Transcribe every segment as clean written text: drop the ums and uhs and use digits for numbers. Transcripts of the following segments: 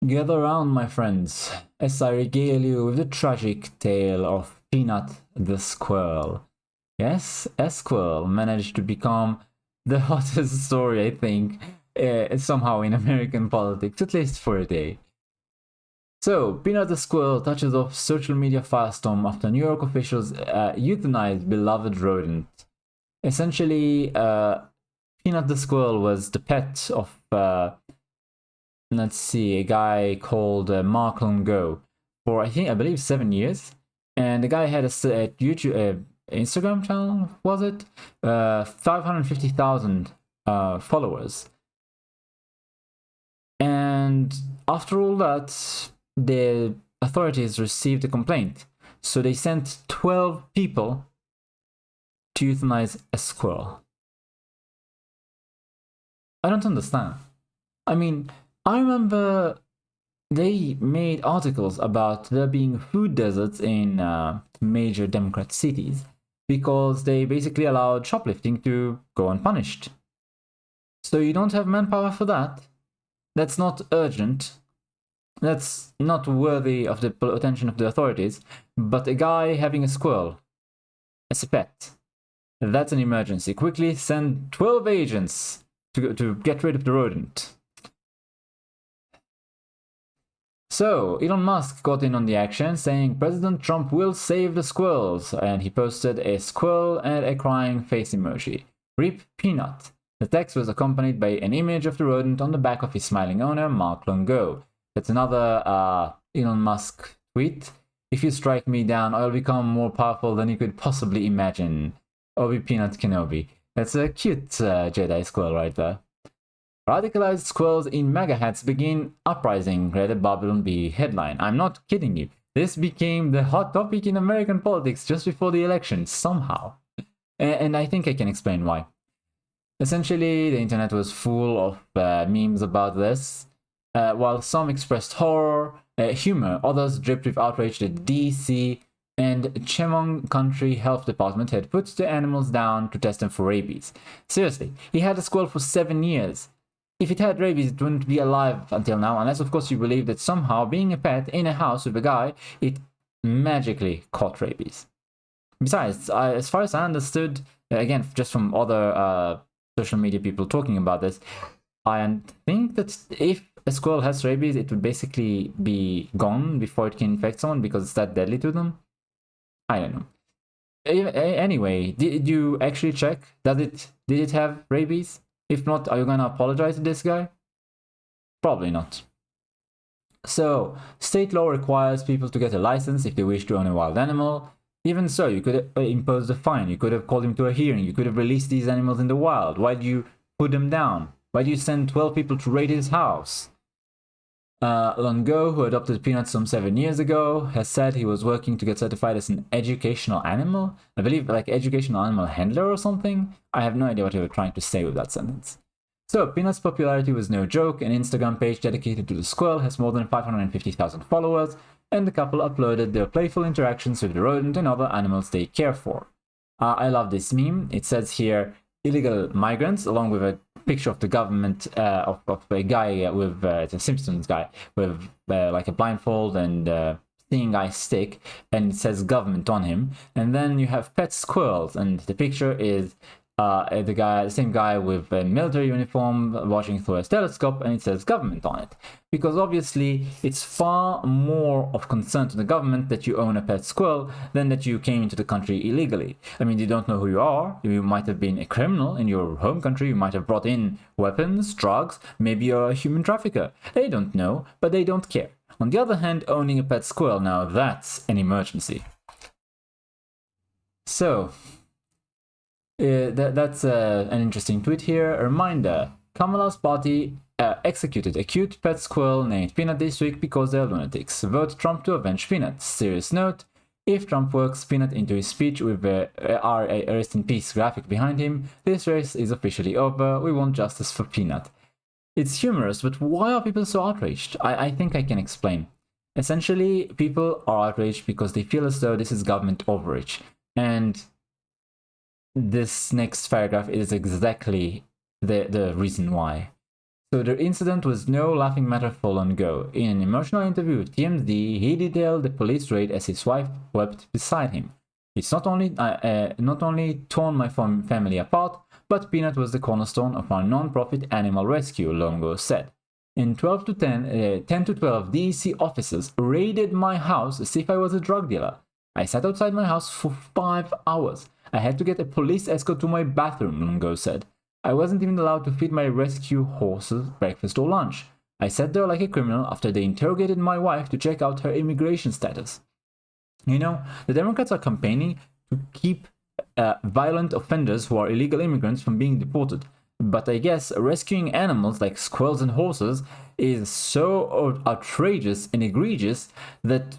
Gather round, my friends, as I regale you with the tragic tale of Peanut the squirrel. Yes, a squirrel managed to become the hottest story, I think, somehow in American politics, at least for a day. So, Peanut the squirrel touches off social media firestorm after New York officials euthanized beloved rodent. Essentially, Peanut the squirrel was the pet of let's see, a guy called Mark Longo for I believe 7 years, and the guy had a YouTube, Instagram channel, was it? 550,000 followers, and after all that, the authorities received a complaint, so they sent 12 people to euthanize a squirrel. I don't understand. I mean, I remember they made articles about there being food deserts in major Democrat cities because they basically allowed shoplifting to go unpunished. So you don't have manpower for that? That's not urgent. That's not worthy of the attention of the authorities. But a guy having a squirrel as a pet, that's an emergency. Quickly send 12 agents to get rid of the rodent. So, Elon Musk got in on the action, saying President Trump will save the squirrels, and he posted a squirrel and a crying face emoji. Rip Peanut. The text was accompanied by an image of the rodent on the back of his smiling owner, Mark Longo. That's another Elon Musk tweet. If you strike me down, I'll become more powerful than you could possibly imagine. Obi Peanut Kenobi. That's a cute Jedi squirrel right there. Radicalized squirrels in MAGA hats begin uprising, read a Babylon Bee headline. I'm not kidding you. This became the hot topic in American politics just before the election, somehow. And I think I can explain why. Essentially, the internet was full of memes about this. While some expressed horror, humor, others dripped with outrage that DC and Chemung Country Health Department had put the animals down to test them for rabies. Seriously, he had a squirrel for 7 years. If it had rabies, it wouldn't be alive until now, unless of course you believe that somehow being a pet in a house with a guy, it magically caught rabies. Besides, as far as I understood, again, just from other social media people talking about this, I think that if a squirrel has rabies, it would basically be gone before it can infect someone because it's that deadly to them. I don't know. Anyway, did you actually check? Did it have rabies? If not, are you gonna apologize to this guy? Probably not. So, state law requires people to get a license if they wish to own a wild animal. Even so, you could have imposed a fine, you could have called him to a hearing, you could have released these animals in the wild. Why do you put them down? Why do you send 12 people to raid his house? Longo, who adopted Peanuts some 7 years ago, has said he was working to get certified as an educational animal. I believe like educational animal handler or something. I have no idea what they were trying to say with that sentence. So, Peanuts' popularity was no joke. An Instagram page dedicated to the squirrel has more than 550,000 followers, and the couple uploaded their playful interactions with the rodent and other animals they care for. I love this meme. It says here, illegal migrants, along with a picture of the government of a guy with it's a Simpsons guy with like a blindfold and seeing eye stick, and it says government on him. And then you have pet squirrels, and the picture is the same guy with a military uniform watching through a telescope, and it says government on it. Because obviously, it's far more of concern to the government that you own a pet squirrel than that you came into the country illegally. I mean, they don't know who you are. You might have been a criminal in your home country. You might have brought in weapons, drugs. Maybe you're a human trafficker. They don't know, but they don't care. On the other hand, owning a pet squirrel, now that's an emergency. So, that's an interesting tweet here. A reminder, Kamala's party executed a cute pet squirrel named Peanut this week because they're lunatics. Vote Trump to avenge Peanut. Serious note, if Trump works Peanut into his speech with the rest in peace graphic behind him, this race is officially over. We want justice for Peanut. It's humorous, but why are people so outraged? I think I can explain. Essentially, people are outraged because they feel as though this is government overreach. And this next paragraph is exactly the reason why. So the incident was no laughing matter for Longo. In an emotional interview with TMZ, he detailed the police raid as his wife wept beside him. It's not only torn my family apart, but Peanut was the cornerstone of our non-profit animal rescue, Longo said. In 10 to 12 DEC officers raided my house as if I was a drug dealer. I sat outside my house for 5 hours. I had to get a police escort to my bathroom, Longo said. I wasn't even allowed to feed my rescue horses breakfast or lunch. I sat there like a criminal after they interrogated my wife to check out her immigration status. You know, the Democrats are campaigning to keep violent offenders who are illegal immigrants from being deported. But I guess rescuing animals like squirrels and horses is so outrageous and egregious that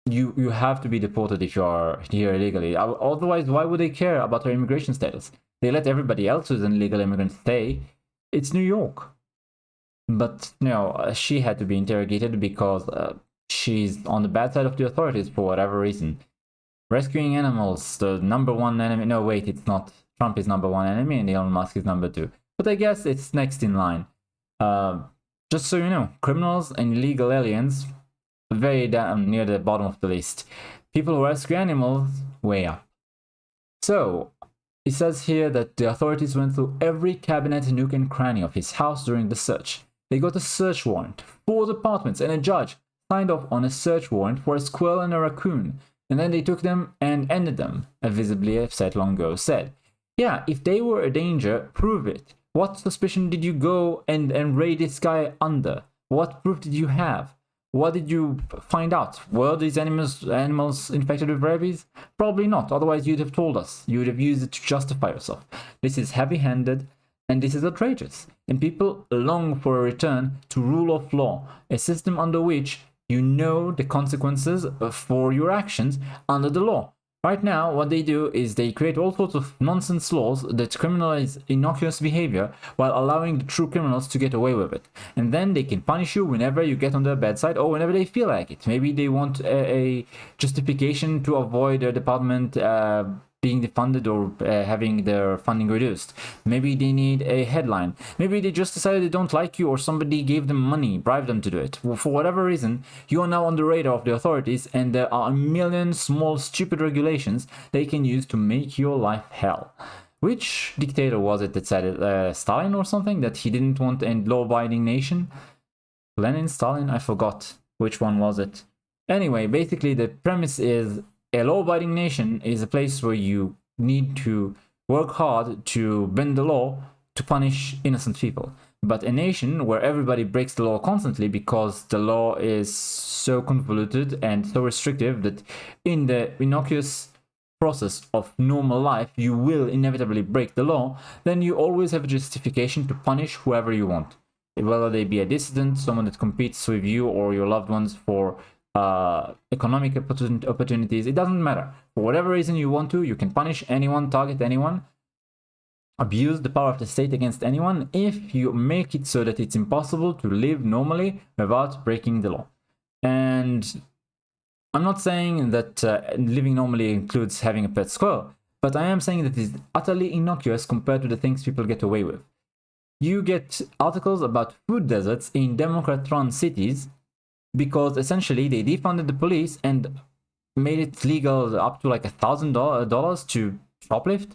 you have to be deported if you are here illegally. Otherwise, why would they care about her immigration status? They let everybody else who's an illegal immigrant stay. It's New York. But no, she had to be interrogated because she's on the bad side of the authorities for whatever reason. Rescuing animals, the number one enemy. No, wait, it's not. Trump is number one enemy and Elon Musk is number two. But I guess it's next in line. Just so you know, criminals and illegal aliens, very down near the bottom of the list. People who rescue animals, way up. So, it says here that the authorities went through every cabinet, nook and cranny of his house during the search. They got a search warrant, 4 departments, and a judge signed off on a search warrant for a squirrel and a raccoon. And then they took them and ended them, a visibly upset Longo said. Yeah, if they were a danger, prove it. What suspicion did you go and raid this guy under? What proof did you have? What did you find out? Were these animals infected with rabies? Probably not, otherwise you'd have told us. You would have used it to justify yourself. This is heavy-handed, and this is outrageous. And people long for a return to rule of law, a system under which you know the consequences for your actions under the law. Right now, what they do is they create all sorts of nonsense laws that criminalize innocuous behavior while allowing the true criminals to get away with it. And then they can punish you whenever you get on their bad side or whenever they feel like it. Maybe they want a justification to avoid their department being defunded or having their funding reduced. Maybe they need a headline. Maybe they just decided they don't like you or somebody gave them money, bribed them to do it. For whatever reason, you are now on the radar of the authorities and there are a million small stupid regulations they can use to make your life hell. Which dictator was it that said it? Stalin or something? That he didn't want a law-abiding nation? Lenin, Stalin? I forgot. Which one was it? Anyway, basically the premise is a law-abiding nation is a place where you need to work hard to bend the law to punish innocent people. But a nation where everybody breaks the law constantly because the law is so convoluted and so restrictive that in the innocuous process of normal life you will inevitably break the law, then you always have a justification to punish whoever you want. Whether they be a dissident, someone that competes with you or your loved ones for economic opportunities, it doesn't matter. For whatever reason you want to, you can punish anyone, target anyone, abuse the power of the state against anyone if you make it so that it's impossible to live normally without breaking the law. And I'm not saying that living normally includes having a pet squirrel, but I am saying that it's utterly innocuous compared to the things people get away with. You get articles about food deserts in Democrat-run cities because essentially they defunded the police and made it legal up to like $1,000 to shoplift.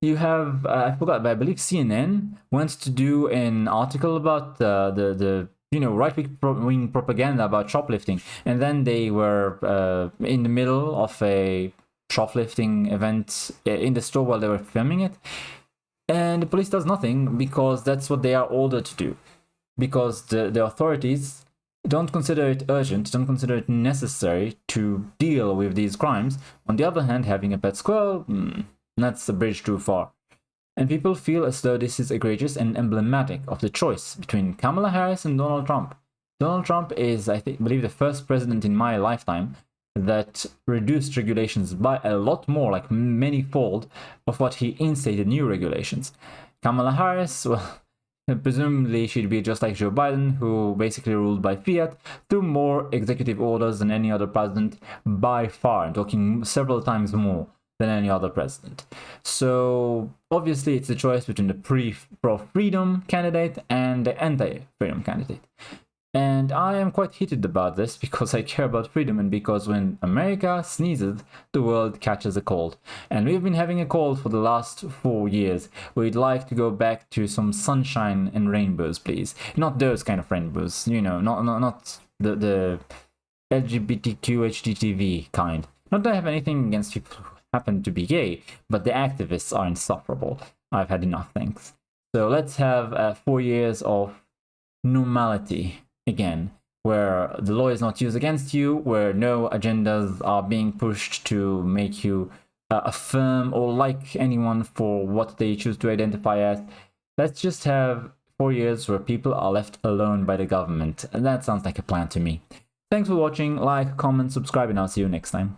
You have, I forgot, but I believe CNN went to do an article about the right-wing propaganda about shoplifting, and then they were in the middle of a shoplifting event in the store while they were filming it, and the police does nothing because that's what they are ordered to do, because the authorities don't consider it urgent, don't consider it necessary to deal with these crimes. On the other hand, having a pet squirrel, that's a bridge too far. And people feel as though this is egregious and emblematic of the choice between Kamala Harris and Donald Trump. Donald Trump is, I believe, the first president in my lifetime that reduced regulations by a lot more, like many-fold, of what he instated new regulations. Kamala Harris, well, presumably she'd be just like Joe Biden, who basically ruled by fiat through more executive orders than any other president by far, talking several times more. than any other president. So obviously it's a choice between the pro-freedom candidate and the anti-freedom candidate. And I am quite heated about this because I care about freedom and because when America sneezes, the world catches a cold. And we've been having a cold for the last 4 years. We'd like to go back to some sunshine and rainbows, please. Not those kind of rainbows, you know, not the LGBTQ HGTV kind. Not that I have anything against people who happen to be gay, but the activists are insufferable. I've had enough, thanks. So let's have 4 years of normality again, where the law is not used against you, where no agendas are being pushed to make you affirm or like anyone for what they choose to identify as. Let's just have 4 years where people are left alone by the government. And that sounds like a plan to me. Thanks for watching, like, comment, subscribe, and I'll see you next time.